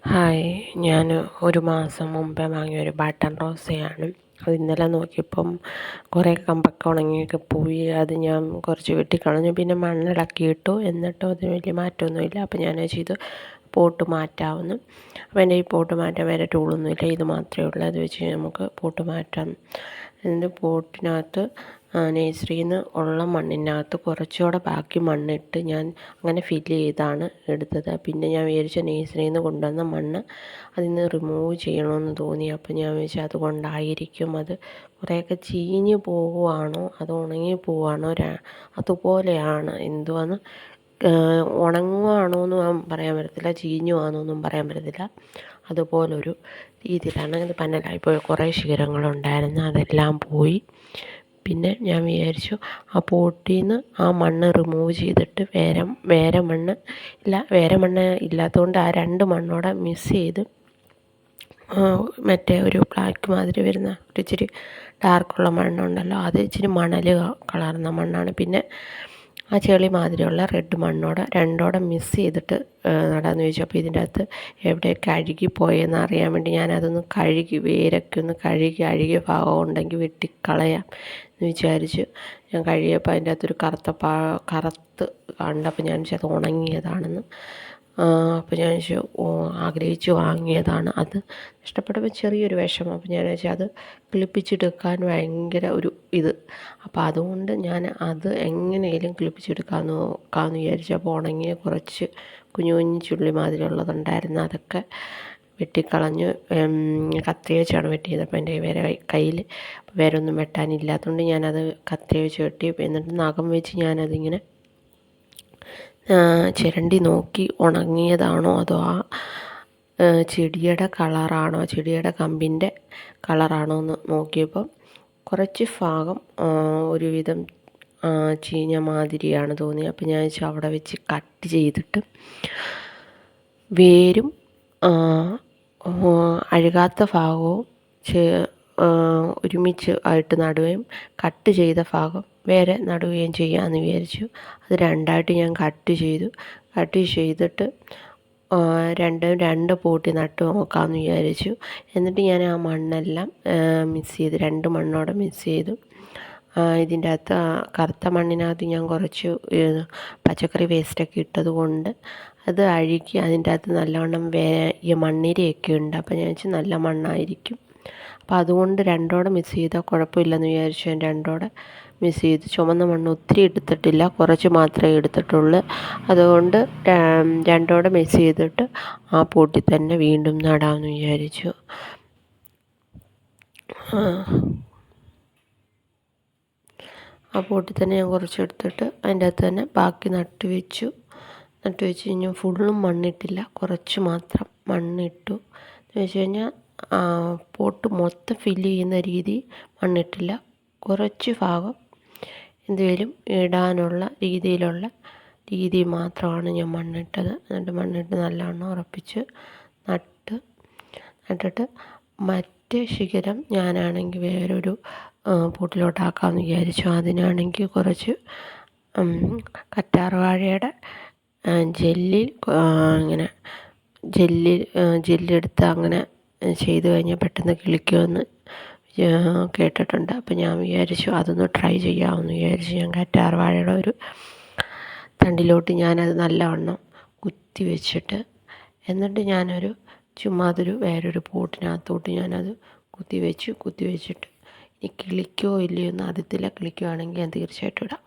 Hi, ഞാൻ ഒരു മാസം മുമ്പേ വാങ്ങിയൊരു ബട്ടൺ റോസയാണ്. അത് ഇന്നലെ നോക്കിയപ്പം കുറേ കമ്പൊക്കെ ഉണങ്ങിയൊക്കെ പോയി. അത് ഞാൻ കുറച്ച് വെട്ടിക്കളഞ്ഞു. പിന്നെ മണ്ണിളക്കിയിട്ടു. എന്നിട്ടും അതിന് വലിയ മാറ്റമൊന്നുമില്ല. അപ്പോൾ ഞാൻ ചെയ്തു പോട്ട് മാറ്റാവുന്നു. അപ്പോൾ എൻ്റെ ഈ പോട്ട് മാറ്റാൻ വേറെ ടൂളൊന്നുമില്ല, ഇത് മാത്രമേ ഉള്ളൂ. അത് വെച്ച് നമുക്ക് പോട്ട് മാറ്റാം. എന്നിട്ട് പോട്ടിനകത്ത് നേഴ്സറിയിൽ നിന്ന് ഉള്ള മണ്ണിനകത്ത് കുറച്ചുകൂടെ ബാക്കി മണ്ണിട്ട് ഞാൻ അങ്ങനെ ഫില്ല് ചെയ്താണ് എടുത്തത്. പിന്നെ ഞാൻ വിചാരിച്ചു നേഴ്സറിയിൽ നിന്ന് കൊണ്ടുവന്ന മണ്ണ് അതിൽ നിന്ന് റിമൂവ് ചെയ്യണമെന്ന് തോന്നി. അപ്പോൾ ഞാൻ വിചാരിച്ചു അതുകൊണ്ടായിരിക്കും അത് കുറേയൊക്കെ ചീഞ്ഞ് പോകുവാണോ അതോ ഉണങ്ങി പോവുകയാണോ, അതുപോലെയാണ്. എന്തുവാന്ന് ഉണങ്ങുവാണോ എന്ന് പറയാൻ പറ്റത്തില്ല, ചീഞ്ഞുവാണെന്നൊന്നും പറയാൻ പറ്റത്തില്ല. അതുപോലൊരു രീതിയിലാണ് ഇത് പന്നലായിപ്പോയി. കുറേ ശിഖരങ്ങളുണ്ടായിരുന്നു, അതെല്ലാം പോയി. പിന്നെ ഞാൻ വിചാരിച്ചു ആ പോട്ടിൽ നിന്ന് ആ മണ്ണ് റിമൂവ് ചെയ്തിട്ട് വേറെ മണ്ണ് ഇല്ലാത്തതുകൊണ്ട് ആ രണ്ട് മണ്ണോടെ മിക്സ് ചെയ്ത് മറ്റേ ഒരു ബ്ലാക്ക് മാതിരി വരുന്ന ഒരു ഇച്ചിരി ഡാർക്കുള്ള മണ്ണുണ്ടല്ലോ, അത് ഇച്ചിരി മണൽ കളർന്ന മണ്ണാണ്. പിന്നെ ആ ചെളി മാതിരിയുള്ള റെഡ് മണ്ണോടെ രണ്ടോടെ മിക്സ് ചെയ്തിട്ട് നടാമെന്ന് ചോദിച്ചു. അപ്പോൾ ഇതിൻ്റെ അകത്ത് എവിടെ കഴുകിപ്പോയെന്ന് അറിയാൻ വേണ്ടി ഞാനതൊന്ന് വേരൊക്കെ ഒന്ന് അഴുകിയ ഭാഗം ഉണ്ടെങ്കിൽ വെട്ടിക്കളയാം എന്ന് വിചാരിച്ചു. ഞാൻ കഴുകിയപ്പോൾ അതിൻ്റെ അകത്തൊരു കറുത്ത് കണ്ടപ്പോൾ ഞാൻ വിചാരിച്ചു അത് ഉണങ്ങിയതാണെന്ന്. അപ്പോൾ ഞാൻ ആഗ്രഹിച്ച് വാങ്ങിയതാണ്. അത് ഇഷ്ടപ്പെട്ടപ്പോൾ ചെറിയൊരു വിഷമം. അപ്പോൾ ഞാൻ വിചാരിച്ചു അത് കിളിപ്പിച്ചെടുക്കാൻ ഭയങ്കര ഒരു ഇത്. അപ്പോൾ അതുകൊണ്ട് ഞാൻ അത് എങ്ങനെയും കിളിപ്പിച്ചെടുക്കാമെന്ന് വിചാരിച്ചു. അപ്പോൾ ഉണങ്ങിയ കുറച്ച് കുഞ്ഞു കുഞ്ഞു ചുള്ളി മാതിരിയുള്ളതുണ്ടായിരുന്നു, അതൊക്കെ വെട്ടിക്കളഞ്ഞ് കത്തി വെച്ചാണ് വെട്ടിയത്. അപ്പോൾ എൻ്റെ കയ്യിൽ വേറെ ഒന്നും വെട്ടാനില്ലാത്തതുകൊണ്ട് ഞാനത് കത്തി വെച്ച് വെട്ടി. എന്നിട്ട് നഖം വെച്ച് ഞാനതിങ്ങനെ ചിരണ്ടി നോക്കി ഉണങ്ങിയതാണോ അതോ ആ ചെടിയുടെ കളറാണോ, ചെടിയുടെ കമ്പിൻ്റെ കളറാണോ എന്ന് നോക്കിയപ്പം കുറച്ച് ഭാഗം ഒരുവിധം ചീഞ്ഞ മാതിരിയാണ് തോന്നി. അപ്പോൾ ഞാൻ വെച്ചാൽ അവിടെ വെച്ച് കട്ട് ചെയ്തിട്ട് വേരും അഴുകാത്ത ഭാഗവും ഒരുമിച്ച് ആയിട്ട് നടുകയും കട്ട് ചെയ്ത ഭാഗം വേറെ നടുകയും ചെയ്യാമെന്ന് വിചാരിച്ചു. അത് രണ്ടായിട്ട് ഞാൻ കട്ട് ചെയ്തിട്ട് രണ്ട് പോട്ടി നട്ട് നോക്കാമെന്ന് വിചാരിച്ചു. എന്നിട്ട് ഞാൻ ആ മണ്ണെല്ലാം മിക്സ് ചെയ്ത് രണ്ട് മണ്ണോടെ മിക്സ് ചെയ്തു. ഇതിൻ്റെ അകത്ത് കറുത്ത മണ്ണിനകത്ത് ഞാൻ കുറച്ച് പച്ചക്കറി വേസ്റ്റൊക്കെ ഇട്ടത് കൊണ്ട് അത് അഴുകി അതിൻ്റെ അകത്ത് നല്ലവണ്ണം ഈ മണ്ണിരയൊക്കെ ഉണ്ട്. അപ്പോൾ ഞാൻ വെച്ച് നല്ല മണ്ണായിരിക്കും. അപ്പോൾ അതുകൊണ്ട് രണ്ടോടെ മിക്സ് ചെയ്താൽ കുഴപ്പമില്ലെന്ന് വിചാരിച്ചു. ഞാൻ രണ്ടോടെ മിക്സ് ചെയ്ത് ചുമന്ന മണ്ണ് ഒത്തിരി എടുത്തിട്ടില്ല, കുറച്ച് മാത്രമേ എടുത്തിട്ടുള്ളൂ. അതുകൊണ്ട് രണ്ടോടെ മിക്സ് ചെയ്തിട്ട് ആ പോട്ടിൽ തന്നെ വീണ്ടും നടാമെന്ന് വിചാരിച്ചു. ആ പോട്ടിൽ തന്നെ ഞാൻ കുറച്ചെടുത്തിട്ട് അതിൻ്റെ അകത്ത് തന്നെ ബാക്കി നട്ട് വെച്ച് കഴിഞ്ഞാൽ ഫുള്ളും മണ്ണിട്ടില്ല, കുറച്ച് മാത്രം മണ്ണിട്ടു. എന്ന് വെച്ച് കഴിഞ്ഞാൽ പോട്ട് മൊത്തം ഫില്ല് ചെയ്യുന്ന രീതി മണ്ണിട്ടില്ല, കുറച്ച് ഭാഗം എന്തെങ്കിലും ഇടാനുള്ള രീതി മാത്രമാണ് ഞാൻ മണ്ണിട്ടത്. എന്നിട്ട് മണ്ണിട്ട് നല്ലവണ്ണം ഉറപ്പിച്ച് നട്ടിട്ട് മറ്റേ ശിഖരം ഞാനാണെങ്കിൽ വേറൊരു പോട്ടിലോട്ടാക്കാമെന്ന് വിചാരിച്ചു. അതിനാണെങ്കിൽ കുറച്ച് കറ്റാർവാഴയുടെ ഇങ്ങനെ ജെല്ലെടുത്ത് അങ്ങനെ ചെയ്ത് കഴിഞ്ഞാൽ പെട്ടെന്ന് കിളിക്കുമെന്ന് കേട്ടിട്ടുണ്ട്. അപ്പോൾ ഞാൻ വിചാരിച്ചു അതൊന്ന് ട്രൈ ചെയ്യാമെന്ന് വിചാരിച്ചു. ഞാൻ കറ്റാർവാഴയുടെ ഒരു തണ്ടിലോട്ട് ഞാനത് നല്ലവണ്ണം കുത്തി വെച്ചിട്ട് എന്നിട്ട് ഞാനൊരു ചുമ്മാതൊരു വേറൊരു പോട്ടിനകത്തോട്ട് ഞാനത് കുത്തി വെച്ചിട്ട് ഇനി കിളിക്കോ ഇല്ലയോ എന്ന് അറിയത്തില്ല. കിളിക്കുവാണെങ്കിൽ ഞാൻ തീർച്ചയായിട്ടും ഇടാം.